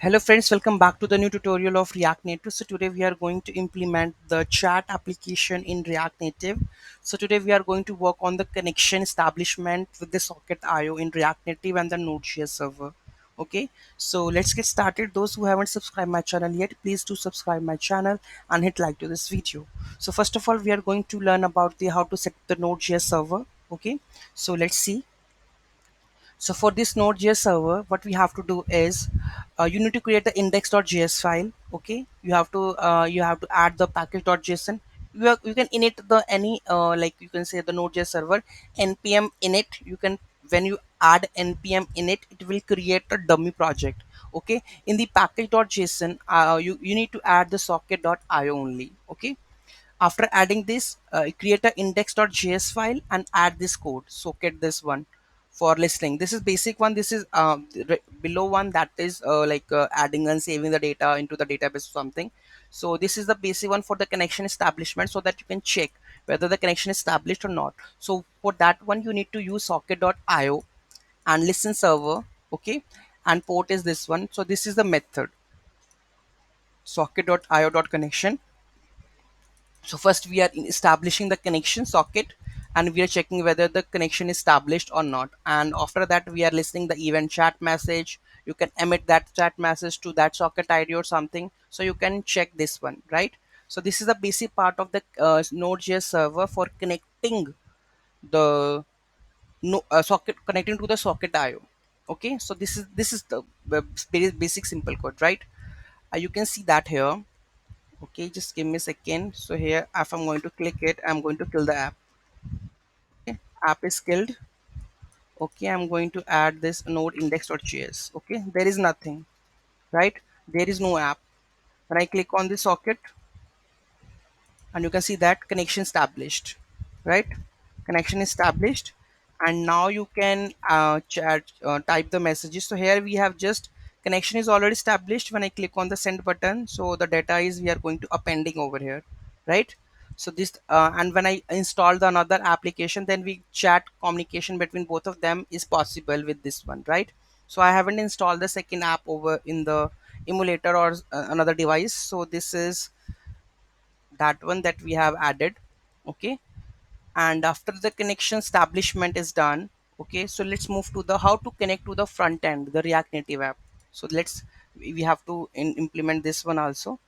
Hello friends, welcome back to the new tutorial of React Native. So today we are going to implement the chat application in React Native. So today we are going to work on the connection establishment with the socket IO in React Native and the Node.js server. Okay, so let's get started. Those who haven't subscribed my channel yet, please do subscribe my channel and hit like to this video. So first of all, we are going to learn about the how to set the Node.js server. Okay, so let's see. So for this Node.js server, what we have to do is you need to create the index.js file. Okay, you have to add the package.json. You can init the any like you can say the Node.js server npm init. You can when you add npm init, it will create a dummy project. Okay, in the package.json, you need to add the socket.io only. Okay, after adding this, create a index.js file and add this code. Socket this one for listening. This is basic one. This is below one that is adding and saving the data into the database or something. So this is the basic one for the connection establishment so that you can check whether the connection is established or not. So for that one, you need to use socket.io and listen server. Okay, and port is this one. So this is the method socket.io.connection. So first we are establishing the connection socket and we are checking whether the connection is established or not. And after that we are listening the event chat message. You can emit that chat message to that socket ID or something. So you can check this one, right? So this is the basic part of the Node.js server for connecting the no, socket connecting to the socket IO. Okay, so this is the basic simple code, right? You can see that here. Okay, just give me a second. So here, if I'm going to click it, I'm going to kill the app. Okay, app is killed. Okay, I'm going to add this node index.js. Okay, there is nothing, right? There is no app. When I click on the socket, and you can see that connection established, right? Connection established, and now you can type the messages. So here we have just connection is already established. When I click on the send button, so the data is we are going to appending over here, right? So this and when I install the another application, then we chat communication between both of them is possible with this one, right? So I haven't installed the second app over in the emulator or another device. So this is that one that we have added. Okay, and after the connection establishment is done, okay, so let's move to the how to connect to the front end, the React Native app. So we have to implement this one also.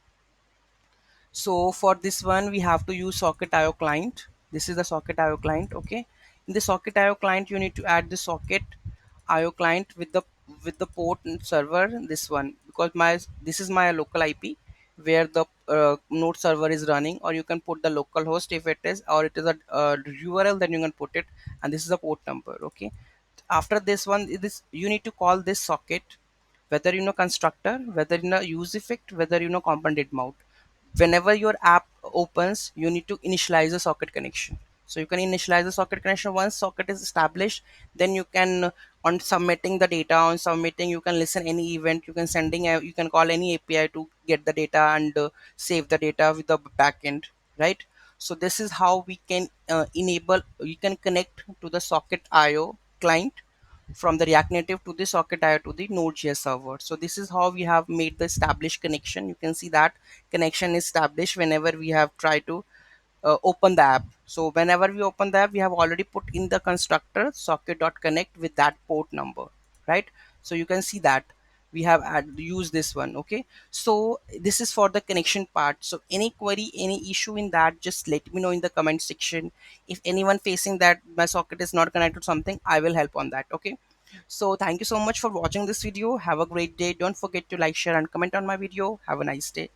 So for this one, we have to use Socket IO client. This is the Socket IO client. Okay. In the Socket IO client, you need to add the Socket IO client with the port and server. This one because my this is my local IP where the node server is running, or you can put the local host if it is, or it is a URL. Then you can put it, and this is the port number. Okay. After this one, this you need to call this socket, whether you know constructor, whether you know use effect, whether you know component mount. Whenever your app opens, you need to initialize the socket connection. So you can initialize the socket connection. Once socket is established, then you can on submitting the data, on submitting you can listen any event, you can you can call any API to get the data and save the data with the backend, right? So this is how we can enable, you can connect to the socket IO client from the React Native to the socket IO to the Node.js server. So this is how we have made the established connection. You can see that connection is established whenever we have tried to open the app. So whenever we open the app, we have already put in the constructor socket.connect with that port number, right? So you can see that we have used this one. Okay, so this is for the connection part. So any query, any issue in that, just let me know in the comment section. If anyone facing that my socket is not connected to something, I will help on that. Okay, so thank you so much for watching this video. Have a great day. Don't forget to like, share and comment on my video. Have a nice day.